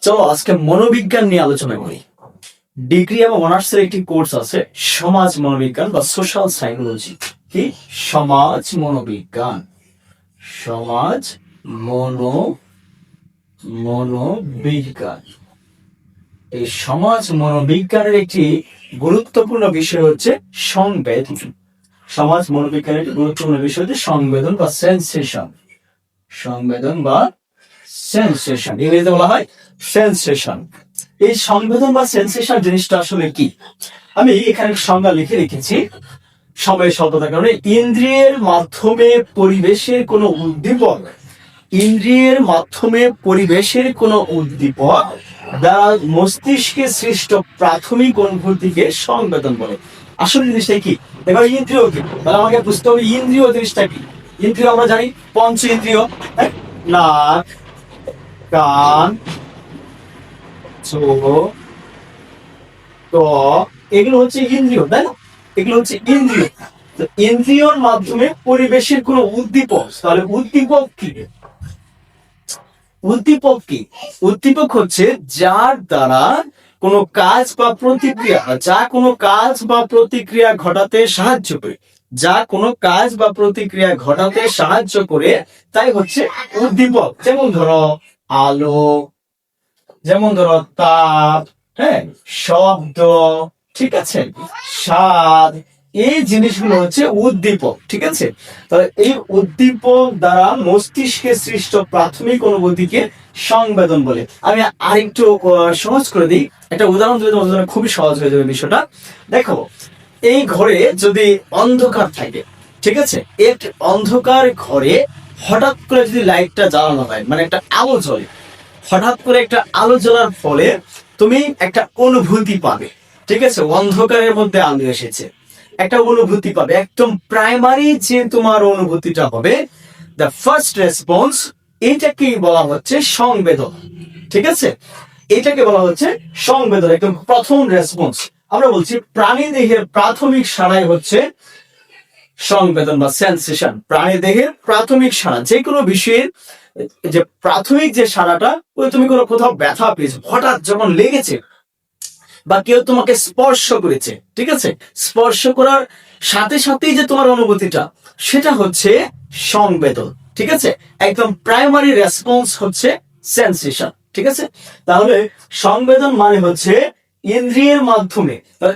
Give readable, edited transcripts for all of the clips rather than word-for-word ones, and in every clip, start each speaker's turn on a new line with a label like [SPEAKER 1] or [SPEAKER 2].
[SPEAKER 1] চলো আজকে মনোবিজ্ঞান নিয়ে আলোচনা করি। ডিগ্রি এবং অনার্সের একটি কোর্স আছে সমাজ মনোবিজ্ঞান বা সোশ্যাল সাইকোলজি। কি? সমাজ মনোবিজ্ঞান। সমাজ মনোবিজ্ঞান। এই সমাজ মনোবিজ্ঞানের একটি গুরুত্বপূর্ণ বিষয় হচ্ছে সংবেদন। সমাজ মনোবিজ্ঞানের একটি গুরুত্বপূর্ণ বিষয় হচ্ছে সংবেদন বা সেন্সেশন। সংবেদন বা সেন্সেশন, ইংরেজিতে বলা হয় সেন্সেশন। এই সংবেদন বা সেন্সেশন জিনিসটা আসলে কি? আমি এখানে সংজ্ঞা লিখে রেখেছি সময়ের স্বল্পতার কারণে। ইন্দ্রিয়ের মাধ্যমে পরিবেশের কোনো উদ্দীপক, ইন্দ্রিয়ের মাধ্যমে পরিবেশের কোনো উদ্দীপক দ্বারা মস্তিষ্কে সৃষ্ট প্রাথমিক অনুভূতিকে সংবেদন বলে। আসলে জিনিসটা কি? এবার ইন্দ্রিয় কি, তাহলে আমাকে বুঝতে হবে ইন্দ্রিয় জিনিসটা কি। ইন্দ্রিয় আমরা জানি পঞ্চ ইন্দ্রিয়, নাক, কান, চোখ, ত্বক, এগুলো হচ্ছে ইন্দ্রিয়, তাই না? এগুলো হচ্ছে ইন্দ্রিয়। তো ইন্দ্রিয়র মাধ্যমে পরিবেশের কোন উদ্দীপক, তাহলে উদ্দীপক কি? উদ্দীপক কি? উদ্দীপক হচ্ছে যার দ্বারা কোনো কাজ বা প্রতিক্রিয়া, যা কোনো কাজ বা প্রতিক্রিয়া ঘটাতে সাহায্য করে, যা কোনো কাজ বা প্রতিক্রিয়া ঘটাতে সাহায্য করে, তাই হচ্ছে উদ্দীপক। যেমন ধরো আলো, যেমন ধরো তাপ, হ্যাঁ, শব্দ, ঠিক আছে, স্বাদ, এই জিনিসগুলো হচ্ছে উদ্দীপক। ঠিক আছে, তাহলে এই উদ্দীপক দ্বারা মস্তিষ্কে সৃষ্ট প্রাথমিক অনুভূতিকে সংবেদন বলে। আমি আরেকটু সহজ করে দিই, একটা উদাহরণ দিলে তোমাদের জন্য খুবই সহজ হয়ে যাবে বিষয়টা। দেখো, এই ঘরে যদি অন্ধকার থাকে, ঠিক আছে, এই অন্ধকার ঘরে হঠাৎ করে যদি লাইটটা জ্বালানো হয়, মানে একটা আলো জ্বলে, হঠাৎ করে একটা আলো জ্বলার ফলে তুমি একটা অনুভূতি পাবে। ঠিক আছে, অন্ধকারের মধ্যে আলো এসেছে, একটা অনুভূতি পাবে। একদম প্রাইমারি যে তোমার অনুভূতিটা হবে, দ্য ফার্স্ট রেসপন্স, এটাকেই বলা হচ্ছে সংবেদন। ঠিক আছে, এটাকে বলা হচ্ছে সংবেদন, একদম প্রথম রেসপন্স। আমরা বলছি প্রাণী দেহের প্রাথমিক সাড়াই হচ্ছে সংবেদন বা সেন্সেশন। প্রাণী দেহের প্রাথমিক সাড়া, যে কোনো বিষয়ের যে প্রাথমিক যে সাড়াটা, ওই তুমি কোনো কোথাও ব্যথা পেয়েছো, হঠাৎ যখন লেগেছে, বা কেউ তোমাকে স্পর্শ করেছে, ঠিক আছে, স্পর্শ করার সাথে সাথেই যে তোমার অনুভূতিটা, সেটা হচ্ছে সংবেদন। ঠিক আছে, একদম প্রাইমারি রেসপন্স হচ্ছে সেন্সেশন। ঠিক আছে, তাহলে সংবেদন মানে হচ্ছে ইন্দ্রিয়ের মাধ্যমে।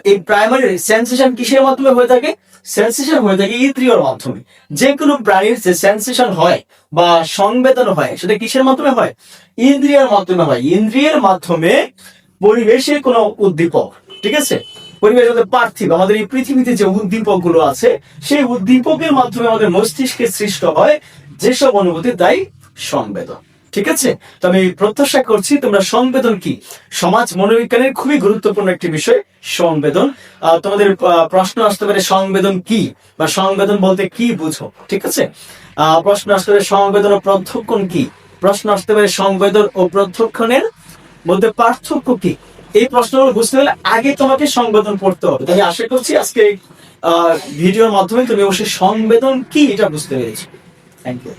[SPEAKER 1] এই প্রাইমারি সেন্সেশন কিসের মাধ্যমে হয়ে থাকে? সেন্সেশন হয়ে থাকে ইন্দ্রিয়র মাধ্যমে। যে কোনো প্রাণীর যে সেন্সেশন হয় বা সংবেদন হয়, সেটা কিসের মাধ্যমে হয়? ইন্দ্রিয়ের মাধ্যমে হয়। ইন্দ্রিয়ের মাধ্যমে পরিবেশের কোনো উদ্দীপক, ঠিক আছে, পরিবেশ আমাদের পার্থিব, আমাদের এই পৃথিবীতে যে উদ্দীপক গুলো আছে, সেই উদ্দীপকের মাধ্যমে আমাদের মস্তিষ্কে সৃষ্ট হয় যেসব অনুভূতি, তাই সংবেদন। ঠিক আছে, তো আমি প্রত্যাশা করছি তোমরা সংবেদন কি, সমাজ মনোবিজ্ঞানের খুবই গুরুত্বপূর্ণ একটি বিষয় সংবেদন। তোমাদের প্রশ্ন আসতে পারে সংবেদন কি, বা সংবেদন বলতে কি বুঝো। ঠিক আছে, প্রশ্ন আসতে পারে সংবেদন ও প্রত্যক্ষণ কি, প্রশ্ন আসতে পারে সংবেদন ও প্রত্যক্ষণের মধ্যে পার্থক্য কি। এই প্রশ্নগুলো বুঝতে হলে আগে তোমাকে সংবেদন পড়তে হবে। তাই আশা করছি আজকে ভিডিওর মাধ্যমে তুমি অবশ্যই সংবেদন কি এটা বুঝতে পেরেছো। Thank you.